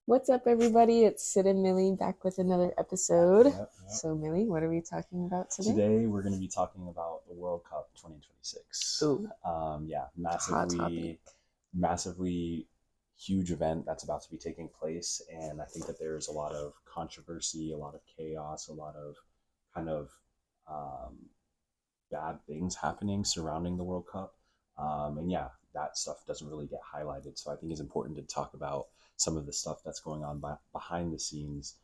What's up, everybody? It's Sid and Millie back with another episode. Yep. So, Millie, what are we talking about today? Today we're going to be talking about the World Cup 2026. Ooh, Yeah, hot topic. massively huge event that's about to be taking place, and I think that there's a lot of controversy, a lot of chaos, a lot of kind of um, bad things happening surrounding the World Cup. And yeah, that stuff doesn't really get highlighted. So I think it's important to talk about some of the stuff that's going on behind the scenes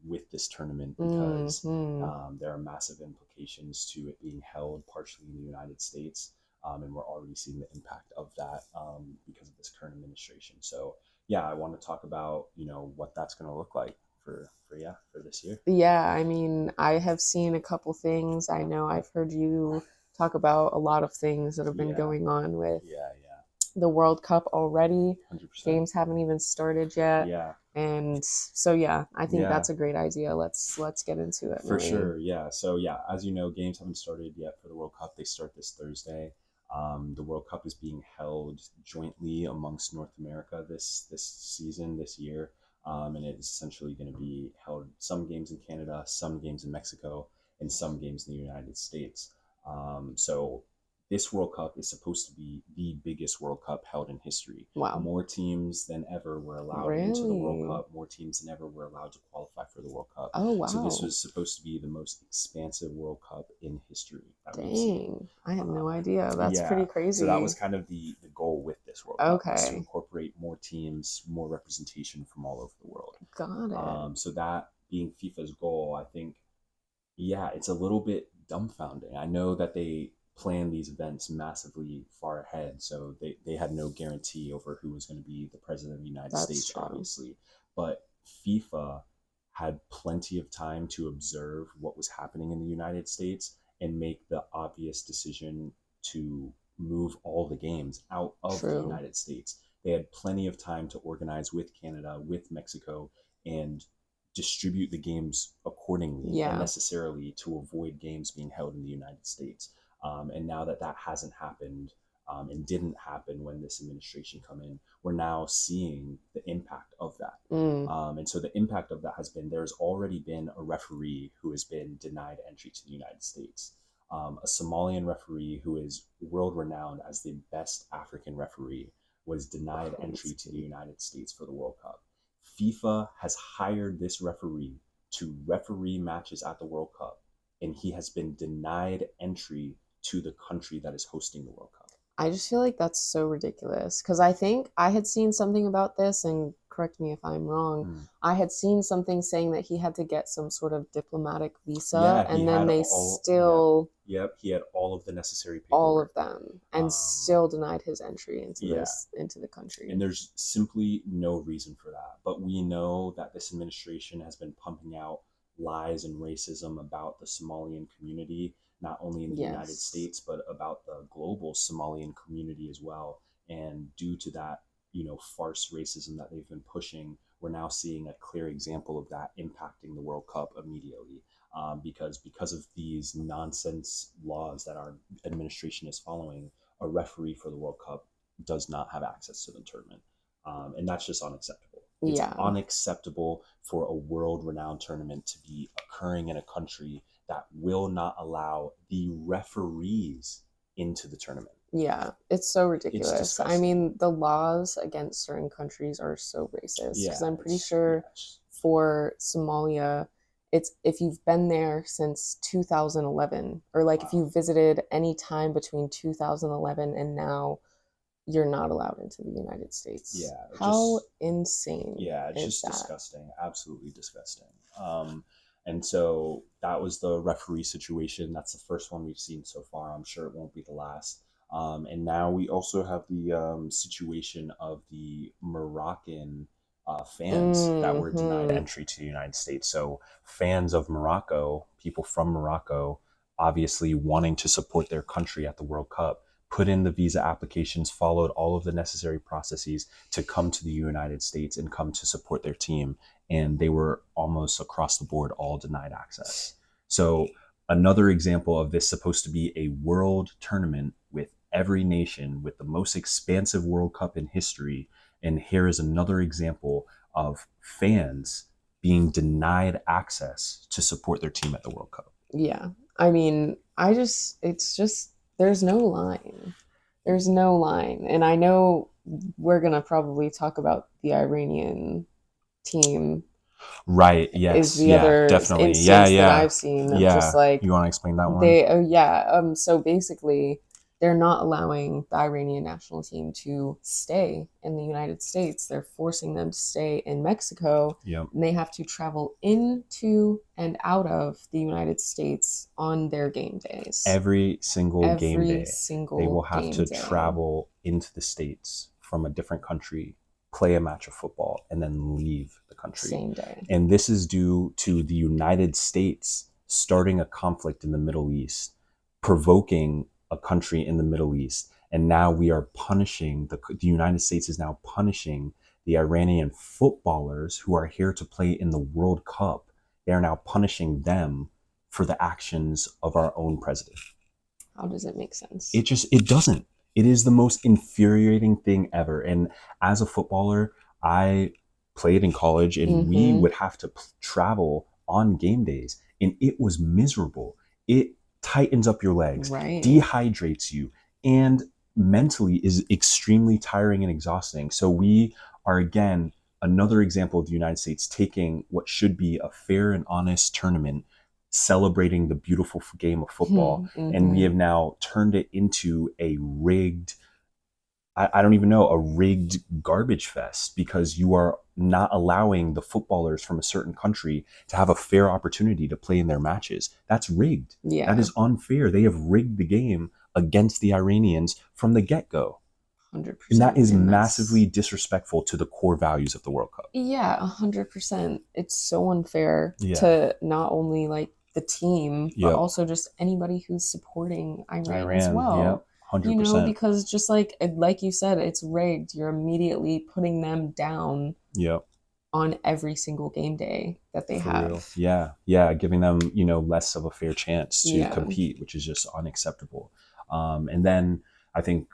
with this tournament because there are massive implications to it being held partially in the United States. And we're already seeing the impact of that because of this current administration. So yeah, I want to talk about, what that's going to look like for this year. Yeah, I mean, I have seen a couple things. I know I've heard you talk about a lot of things that have been Yeah, going on with yeah, the World Cup already. 100%. Games haven't even started yet. Yeah, And so yeah, I think yeah. that's a great idea. Let's get into it, For Millie. sure, yeah. So yeah, as you know, games haven't started yet for the World Cup. They start this Thursday. The World Cup is being held jointly amongst North America this season, this year, and it's essentially going to be held some games in Canada, some games in Mexico, and some games in the United States. So this World Cup is supposed to be the biggest World Cup held in history. Wow. More teams than ever were allowed Really? into the World Cup. More teams than ever were allowed to qualify for the World Cup. Oh, wow. So this was supposed to be the most expansive World Cup in history that we've Dang, seen. I had no idea. That's Yeah, pretty crazy. so that was kind of the goal with this World Cup, was to Okay, incorporate more teams, more representation from all over the world. got it. So that being FIFA's goal, I think, yeah, it's a little bit dumbfounding. I know that they plan these events massively far ahead, so they had no guarantee over who was going to be the president of the United That's States, true. obviously. But FIFA had plenty of time to observe what was happening in the United States and make the obvious decision to move all the games out of the True. United States. They had plenty of time to organize with Canada, with Mexico, and distribute the games accordingly and Yeah, necessarily to avoid games being held in the United States. And now that hasn't happened and didn't happen when this administration come in, we're now seeing the impact of that. And so the impact of that has been, there's already been a referee who has been denied entry to the United States. A Somalian referee who is world renowned as the best African referee was denied entry to the United States for the World Cup. FIFA has hired this referee to referee matches at the World Cup, and he has been denied entry to the country that is hosting the World Cup. I just feel like that's so ridiculous because I think I had seen something about this, and correct me if I'm wrong. I had seen something saying that he had to get some sort of diplomatic visa, Yeah, and then they still Yep, he had all of the necessary all of paperwork. them, and still denied his entry into Yeah. into the country. And there's simply no reason for that. But we know that this administration has been pumping out lies and racism about the Somalian community, not only in the United Yes. States, but about the global Somalian community as well. And due to that, farce racism that they've been pushing, we're now seeing a clear example of that impacting the World Cup immediately. Because of these nonsense laws that our administration is following, a referee for the World Cup does not have access to the tournament. And that's just unacceptable. It's Yeah. unacceptable for a world renowned tournament to be occurring in a country that will not allow the referees into the tournament. Yeah, it's so ridiculous. disgusting. I mean, the laws against certain countries are so racist because I'm pretty sure for Somalia, it's if you've been there since 2011 or like if you visited any time between 2011 and now, you're not allowed into the United States. Yeah. How insane. Yeah, it's is just that? disgusting. Absolutely disgusting. And so that was the referee situation. That's the first one we've seen so far. I'm sure it won't be the last. And now we also have the situation of the Moroccan fans that were denied entry to the United States. So fans of Morocco, people from Morocco, obviously wanting to support their country at the World Cup, put in the visa applications, followed all of the necessary processes to come to the United States and come to support their team. And they were almost across the board all denied access. So another example of this supposed to be a world tournament with every nation, with the most expansive World Cup in history. And here is another example of fans being denied access to support their team at the World Cup. Yeah. I mean, it's just, there's no line. There's no line. And I know we're going to probably talk about the Iranian team. Right. Is Yes. the Yeah. other Definitely. instance that Yeah. I've seen of just Yeah. like You want to explain that one? they, so basically, they're not allowing the Iranian national team to stay in the United States. They're forcing them to stay in Mexico. Yep. And they have to travel into and out of the United States on their game days. Every single game day, they will have to day. travel into the States from a different country, play a match of football, and then leave the country. Same day. And this is due to the United States starting a conflict in the Middle East, provoking a country in the Middle East. And now we are punishing, the United States is now punishing the Iranian footballers who are here to play in the World Cup. They are now punishing them for the actions of our own president. How does it make sense? It doesn't. It is the most infuriating thing ever. And as a footballer, I played in college, and we would have to travel on game days, and it was miserable. It tightens up your legs, right, dehydrates you, and mentally is extremely tiring and exhausting. So we are, again, another example of the United States taking what should be a fair and honest tournament, celebrating the beautiful game of football, and we have now turned it into a rigged, I don't even know, a rigged garbage fest, because you are not allowing the footballers from a certain country to have a fair opportunity to play in their matches. That's rigged. Yeah. That is unfair. They have rigged the game against the Iranians from the get-go. 100%. And that is massively disrespectful to the core values of the World Cup. Yeah, 100%. It's so unfair to not only like the team, but also just anybody who's supporting Iran as well. Yep. 100%. You know, because just like you said, it's rigged. You're immediately putting them down. Yep. On every single game day that they have. Real. Yeah, giving them, less of a fair chance to compete, which is just unacceptable. And then I think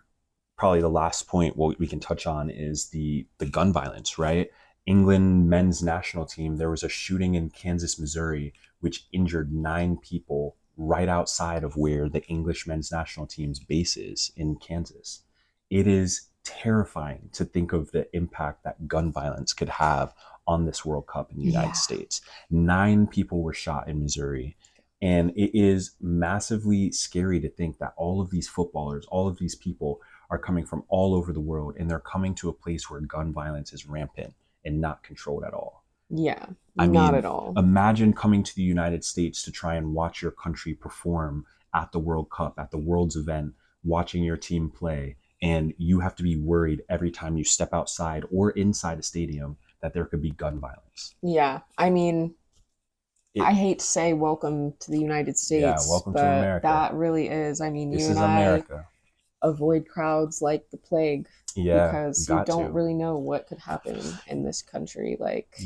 probably the last point we can touch on is the gun violence, right? England men's national team, there was a shooting in Kansas, Missouri, which injured 9 people right outside of where the English men's national team's base is in Kansas. It is terrifying to think of the impact that gun violence could have on this World Cup in the United States. 9 people were shot in Missouri. And it is massively scary to think that all of these footballers, all of these people are coming from all over the world, and they're coming to a place where gun violence is rampant and not controlled at all. Yeah, I mean, not at all. Imagine coming to the United States to try and watch your country perform at the World Cup, at the World's event, watching your team play, and you have to be worried every time you step outside or inside a stadium that there could be gun violence. Yeah, I mean, I hate to say welcome to the United States, welcome to America. That really is. I mean, this you and is America. I avoid crowds like the plague. Yeah, because you don't really know what could happen in this country.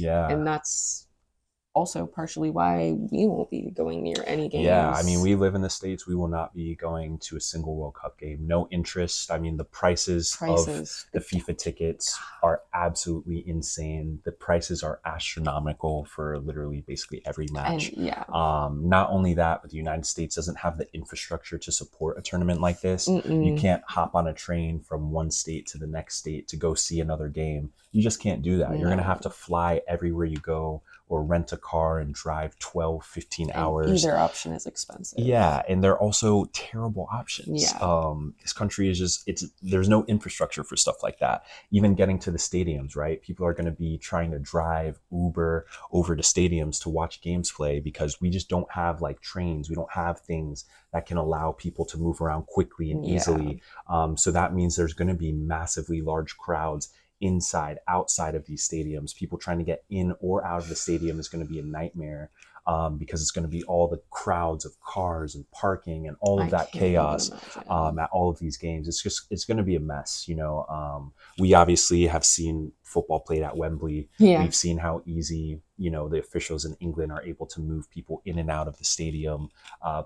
And that's also partially why we won't be going near any games. Yeah, I mean, we live in the States. We will not be going to a single World Cup game. No interest. I mean, the prices of the FIFA tickets are absolutely insane. The prices are astronomical for literally basically every match. And, not only that, but the United States doesn't have the infrastructure to support a tournament like this. You can't hop on a train from one state to the next state to go see another game. You just can't do that. You're going to have to fly everywhere you go, or rent a car and drive 12, 15 hours. Either option is expensive. Yeah, and they're also terrible options. Yeah. This country is just, there's no infrastructure for stuff like that. Even getting to the stadiums, right? People are going to be trying to drive Uber over to stadiums to watch games play, because we just don't have like trains. We don't have things that can allow people to move around quickly and easily. So that means there's going to be massively large crowds inside, outside of these stadiums. People trying to get in or out of the stadium is going to be a nightmare, because it's going to be all the crowds of cars and parking and all of that chaos at all of these games. It's going to be a mess. We obviously have seen football played at Wembley. Yeah. We've seen how easy, the officials in England are able to move people in and out of the stadium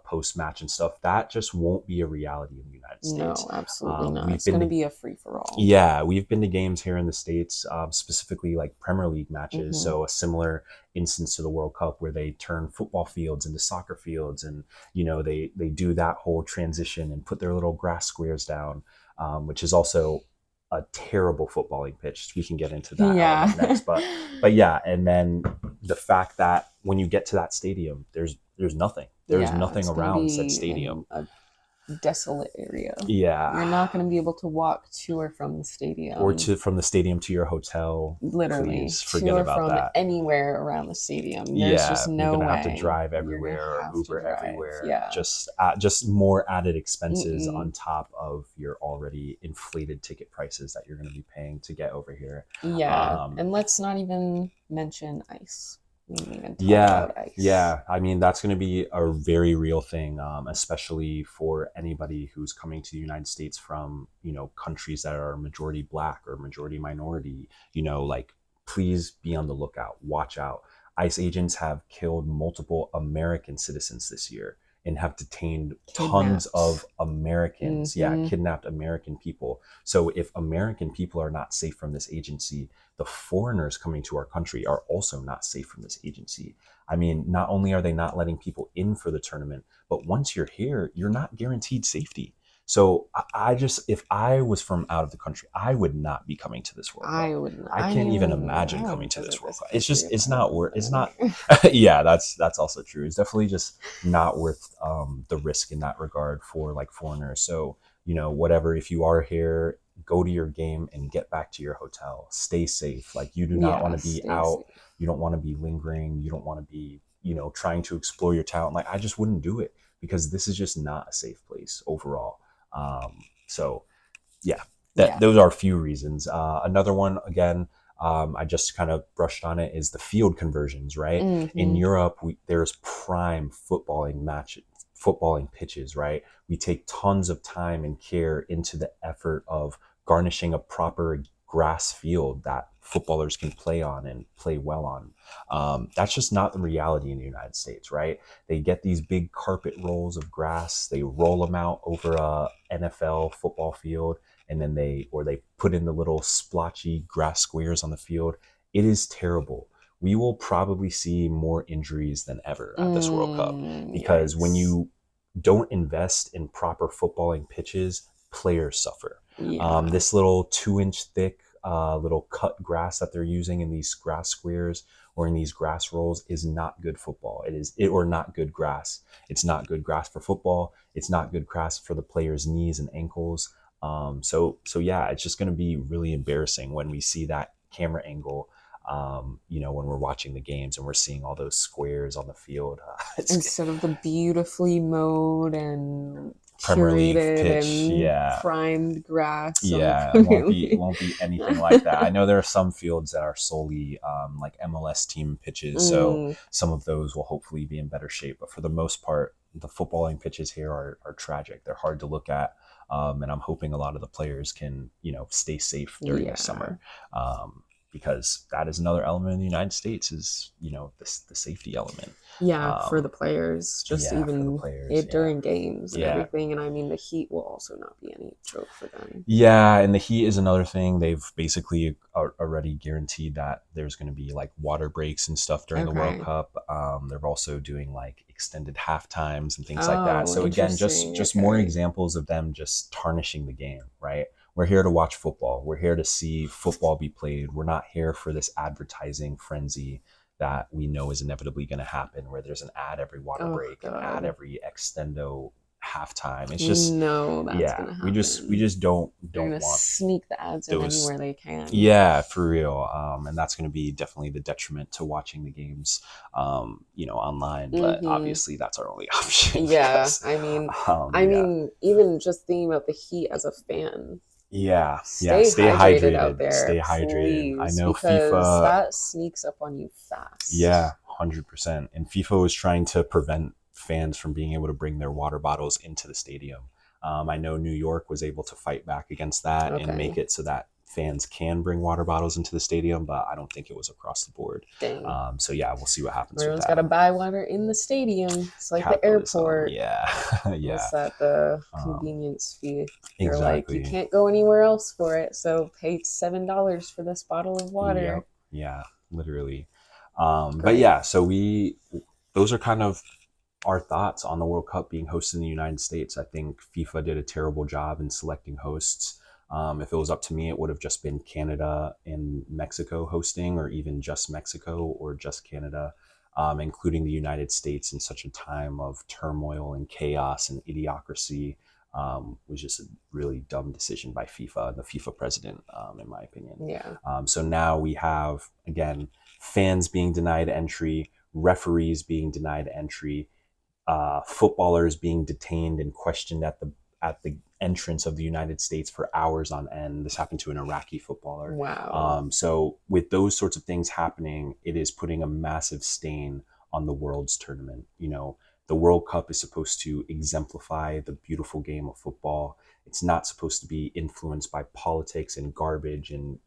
post-match and stuff. That just won't be a reality in the United States. No, absolutely not. It's going to be a free-for-all. Yeah, we've been to games here in the States, specifically like Premier League matches. Mm-hmm. So a similar instance to the World Cup where they turn football fields into soccer fields, and they do that whole transition and put their little grass squares down, which is also a terrible footballing pitch. We can get into that next, but yeah, and then the fact that when you get to that stadium, there's nothing. There's nothing around said stadium. A desolate area. Yeah, you're not going to be able to walk to or from the stadium, or from the stadium to your hotel. Literally, please forget about that. Anywhere around the stadium. There's just no you're gonna way. have to drive everywhere or Uber everywhere. Yeah, just more added expenses on top of your already inflated ticket prices that you're going to be paying to get over here. Yeah, and let's not even mention ice. About ice. Yeah. I mean, that's going to be a very real thing, especially for anybody who's coming to the United States from, countries that are majority Black or majority minority. Like, please be on the lookout. Watch out. ICE agents have killed multiple American citizens this year and have detained tons of Americans. Mm-hmm. Yeah, kidnapped American people. So if American people are not safe from this agency, the foreigners coming to our country are also not safe from this agency. I mean, not only are they not letting people in for the tournament, but once you're here, you're not guaranteed safety. So if I was from out of the country, I would not be coming to this World Cup. I would not. I can't even imagine coming to this World Cup. It's not worth. It's not. Yeah, that's also true. It's definitely just not worth the risk in that regard for like foreigners. So whatever. If you are here, go to your game and get back to your hotel. Stay safe. Like, you do not want to be out. Safe. You don't want to be lingering. You don't want to be trying to explore your talent. Like, I just wouldn't do it, because this is just not a safe place overall. So yeah, those are a few reasons. Another one, again, I just kind of brushed on it, is the field conversions, right? Mm-hmm. In Europe, there's prime footballing pitches, right? We take tons of time and care into the effort of garnishing a proper grass field that footballers can play on and play well on. That's just not the reality in the United States, right? They get these big carpet rolls of grass, they roll them out over a NFL football field, and then they put in the little splotchy grass squares on the field. It is terrible. We will probably see more injuries than ever at this World Cup, because when you don't invest in proper footballing pitches, players suffer. Yeah. This little 2-inch thick little cut grass that they're using in these grass squares or in these grass rolls is not good football. Or not good grass. It's not good grass for football. It's not good grass for the players' knees and ankles. So yeah, it's just going to be really embarrassing when we see that camera angle. When we're watching the games and we're seeing all those squares on the field, instead of the beautifully mowed and Premier League pitch, and primed grass. Yeah, it won't be anything like that. I know there are some fields that are solely like MLS team pitches, so some of those will hopefully be in better shape. But for the most part, the footballing pitches here are tragic. They're hard to look at, and I'm hoping a lot of the players can stay safe during the summer. Because that is another element in the United States, is the safety element. Yeah, for the players, during games and everything. And I mean, the heat will also not be any joke for them. Yeah, and the heat is another thing. They've basically already guaranteed that there's going to be like water breaks and stuff during the World Cup. They're also doing like extended half times and things like that. So again, just more examples of them just tarnishing the game, right? We're here to watch football. We're here to see football be played. We're not here for this advertising frenzy that we know is inevitably going to happen, where there's an ad every water break, an ad every extendo halftime. It's just gonna happen. we just don't want sneak the ads in anywhere they can. Yeah, for real. And that's going to be definitely the detriment to watching the games, online. But obviously, that's our only option. Yeah, I mean, even just thinking about the heat as a fan. Yeah, stay hydrated out there. Stay hydrated. Please, I know because FIFA. That sneaks up on you fast. Yeah, 100%. And FIFA was trying to prevent fans from being able to bring their water bottles into the stadium. I know New York was able to fight back against that and make it so that fans can bring water bottles into the stadium, but I don't think it was across the board. Dang. So yeah, we'll see what happens. Everyone's got to buy water in the stadium. It's like the airport. Yeah. Yeah. What's that? The convenience fee. They're exactly. like, you can't go anywhere else for it, so pay $7 for this bottle of water. Yep. Yeah, literally. But yeah, so those are kind of our thoughts on the World Cup being hosted in the United States. I think FIFA did a terrible job in selecting hosts. If it was up to me, it would have just been Canada and Mexico hosting, or even just Mexico or just Canada, including the United States in such a time of turmoil and chaos and idiocracy. Was just a really dumb decision by FIFA and the FIFA president, in my opinion. Yeah. So now we have, again, fans being denied entry, referees being denied entry, footballers being detained and questioned at the entrance of the United States for hours on end. This happened to an Iraqi footballer. Wow. So with those sorts of things happening, it is putting a massive stain on the world's tournament. The World Cup is supposed to exemplify the beautiful game of football. It's not supposed to be influenced by politics and garbage and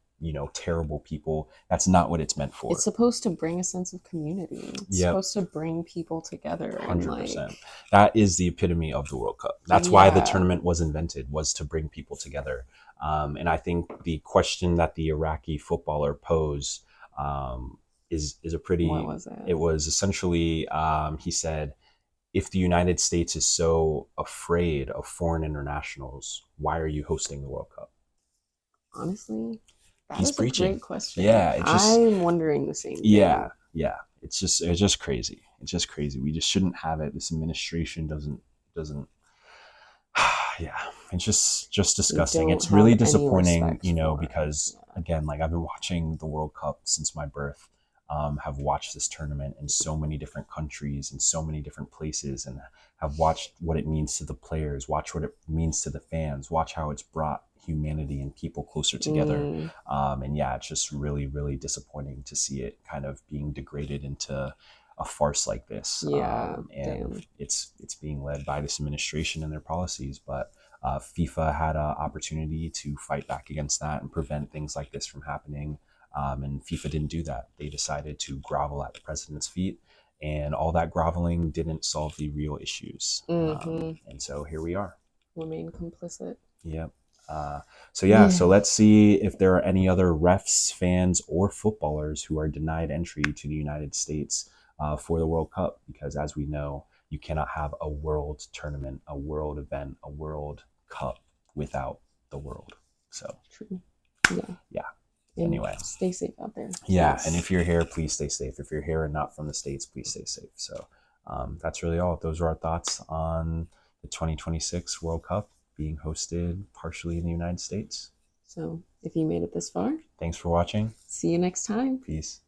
terrible people. That's not what it's meant for. It's supposed to bring a sense of community. It's supposed to bring people together. 100%. That is the epitome of the World Cup. That's why the tournament was invented, was to bring people together. And I think the question that the Iraqi footballer posed is a pretty... What was it? It was essentially, he said, if the United States is so afraid of foreign internationals, why are you hosting the World Cup? Honestly, he's preaching. A great question. Yeah, I'm wondering the same thing. Yeah. It's just crazy. It's just crazy. We just shouldn't have it. This administration doesn't. Yeah, it's just disgusting. It's really disappointing, because again, like, I've been watching the World Cup since my birth. Have watched this tournament in so many different countries and so many different places, and have watched what it means to the players, watch what it means to the fans, watch how it's brought humanity and people closer together. And yeah, it's just really, really disappointing to see it kind of being degraded into a farce like this. And it's being led by this administration and their policies. But FIFA had an opportunity to fight back against that and prevent things like this from happening. And FIFA didn't do that. They decided to grovel at the president's feet, and all that groveling didn't solve the real issues. And so here we are. Remain complicit. Yep. So let's see if there are any other refs, fans, or footballers who are denied entry to the United States for the World Cup, because as we know, you cannot have a world tournament, a world event, a World Cup without the world. So true. Yeah. And anyway, stay safe out there. Yeah, and if you're here, please stay safe. If you're here and not from the States, please stay safe. So that's really all. Those are our thoughts on the 2026 World Cup being hosted partially in the United States. So if you made it this far, thanks for watching. See you next time. Peace.